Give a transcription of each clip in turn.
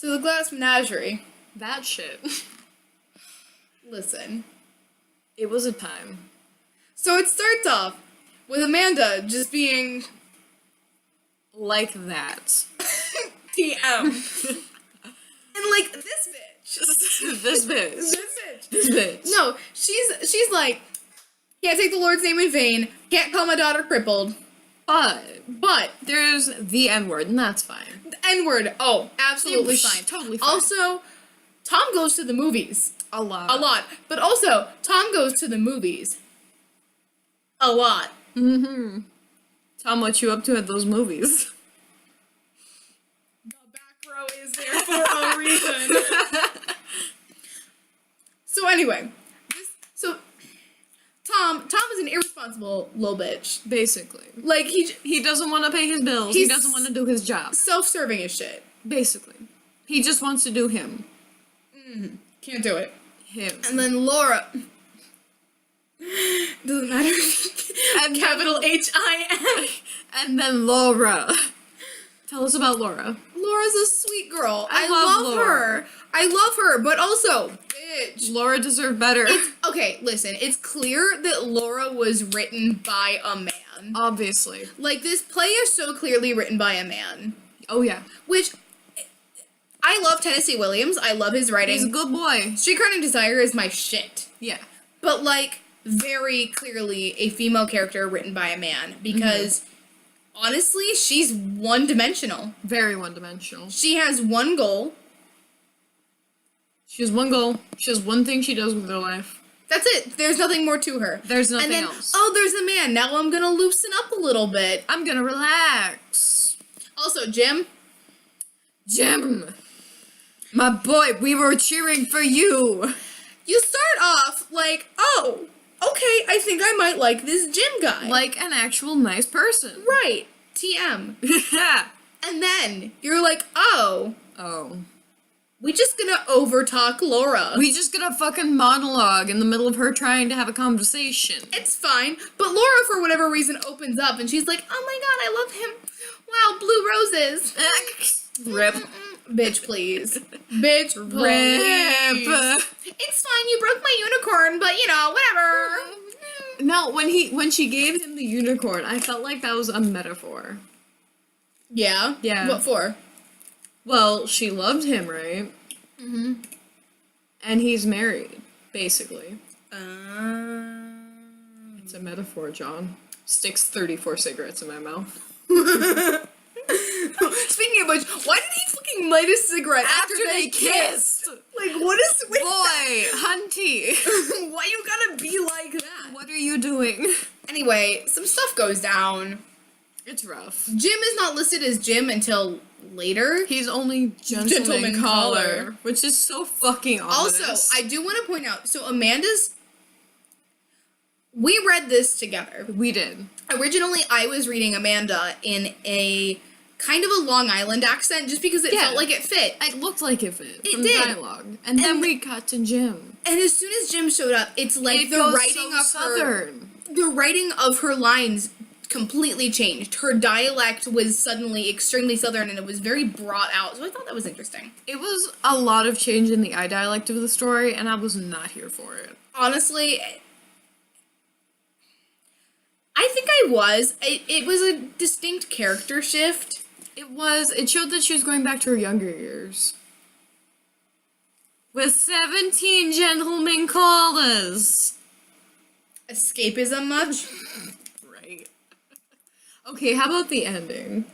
So the Glass Menagerie. That shit. Listen. It was a time. So it starts off with Amanda just being Like that. TM. And like this bitch. This bitch. This bitch. This bitch. No, she's like, can't take the Lord's name in vain, can't call my daughter crippled. But There's the N-word, and that's fine. the N-word, oh, absolutely fine. Totally fine. Also, Tom goes to the movies. A lot. A lot. But also, Tom goes to the movies. A lot. Mm-hmm. Tom, what you up to at those movies? The back row is there for a reason. So anyway, Tom is an irresponsible little bitch. Basically. Like, He doesn't want to pay his bills. He doesn't want to do his job. self-serving as shit. Basically. He just wants to do him. Can't do it. Him. And then Laura. Doesn't matter. And Capital H-I-M. And then Laura. Tell us about Laura. Laura's a sweet girl. I love love Laura. her. I love her, but also, bitch. Laura deserved better. Okay, listen, it's clear that Laura was written by a man. Obviously. Like, this play is so clearly written by a man. Oh, yeah. Which, I love Tennessee Williams. I love his writing. He's a good boy. Streetcar Named Desire is my shit. Yeah. But, like, very clearly a female character written by a man. Because, honestly, she's one-dimensional. Very one-dimensional. She has one goal. She has one goal. She has one thing she does with her life. That's it. There's nothing more to her. There's nothing and then, else. Oh, there's a man. Now I'm gonna loosen up a little bit. I'm gonna relax. Also, Jim. Jim! My boy, we were cheering for you! You start off like, oh, okay, I think I might like this Jim guy. Like an actual nice person. Right. TM. And then you're like, oh, Oh. we just gonna overtalk Laura. We just got a fucking monologue in the middle of her trying to have a conversation. It's fine. But Laura, for whatever reason, opens up and she's like, oh my god, I love him. Wow, blue roses. Rip. Bitch, please. Bitch, Rip. please. It's fine, you broke my unicorn, but you know, whatever. No, when she gave him the unicorn, I felt like that was a metaphor. Yeah? Yeah. What for? Well, she loved him, right? Mm-hmm. And he's married, basically. Uh... It's a metaphor, John. Sticks 34 cigarettes in my mouth. Speaking of which, why did he fucking light a cigarette after they kissed? Like, what is with Boy, hunty. that? Why you gotta be like that? What are you doing? Anyway, some stuff goes down. It's rough. Jim is not listed as Jim until later. He's only gentleman caller, which is so fucking ominous. Also, I do want to point out, so Amanda's... We read this together. We did. Originally, I was reading Amanda in a kind of a Long Island accent, just because it felt like it fit. It looked like it fit It from did. the dialogue. And then we got to Jim. And as soon as Jim showed up, it's like It the goes writing so of southern. the writing of her lines completely changed. Her dialect was suddenly extremely southern, and it was very brought out. So I thought that was interesting. It was a lot of change in the I dialect of the story, and I was not here for it. Honestly, I think I was. It was a distinct character shift. It showed that she was going back to her younger years. With 17 gentlemen callers. Escapism much? Right. Okay, how about the ending?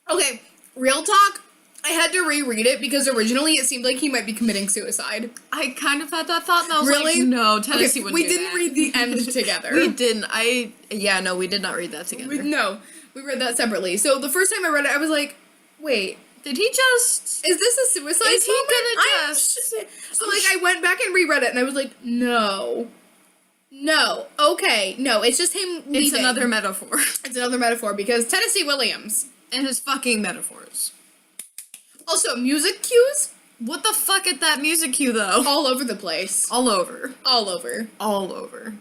Okay, real talk. I had to reread it because originally it seemed like he might be committing suicide. I kind of had that thought, and I was Really? like, no, Tennessee Okay, wouldn't we do didn't that. read the end together. We didn't. We did not read that together. No, we read that separately. So the first time I read it, I was like, wait, Did he just... is this a suicide Is he moment? gonna I'm just- sh- So like I went back and reread it and I was like, no, okay, no, it's just him leaving. It's another metaphor. It's another metaphor because Tennessee Williams. And his fucking metaphors. Also, music cues What the fuck at that music cue, though? all over the place. All over. All over. All over.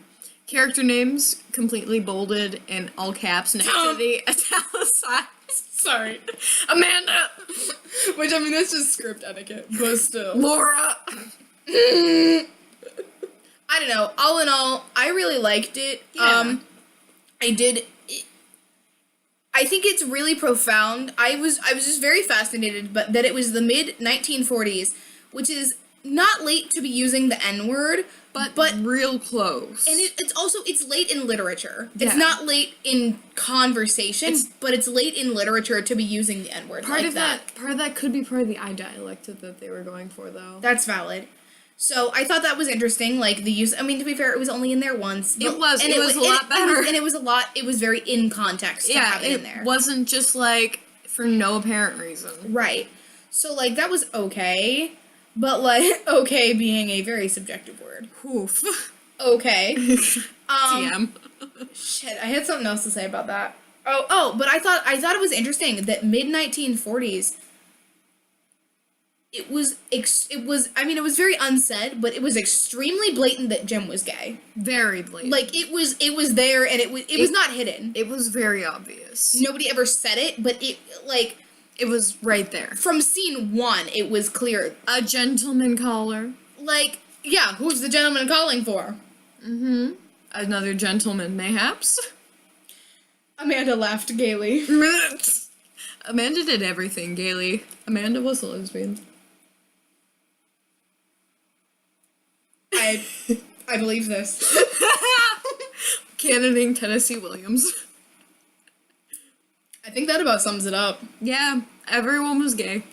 Character names completely bolded in all caps next to the italicized. Sorry. Amanda. Which, I mean, that's just script etiquette, but still. Laura. I don't know. All in all, I really liked it. Yeah. I did. I think it's really profound. I was just very fascinated, but that it was the mid 1940s, which is not late to be using the N-word, but real close. and it's late in literature. Yeah. It's not late in conversation, but it's late in literature to be using the N-word part like of that could be part of the I dialect that they were going for, though. That's valid. So I thought that was interesting, like the use. I mean, to be fair, it was only in there once. It was a lot better. And it was a lot. It was very in context to have it in there. It wasn't just like for no apparent reason. Right. So like that was okay, but like okay being a very subjective word. Oof. Okay. TM. Shit, I had something else to say about that. But I thought it was interesting that mid 1940s. It was very unsaid, but it was extremely blatant that Jim was gay. Very blatant. Like it was there, and it was not hidden. It was very obvious. Nobody ever said it, but it was right there. From scene one, it was clear. A gentleman caller. Like, yeah, who's the gentleman calling for? Mm-hmm. Another gentleman, mayhaps? Amanda laughed gaily. Amanda did everything gaily. Amanda was a lesbian. I believe this. Canoning Tennessee Williams. I think that about sums it up. Yeah, everyone was gay.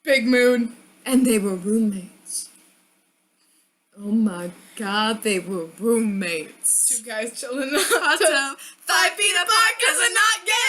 Big mood. And they were roommates. Oh my god, they were roommates. Two guys chilling in the hot tub. 5 feet apart 'cause they're not gay!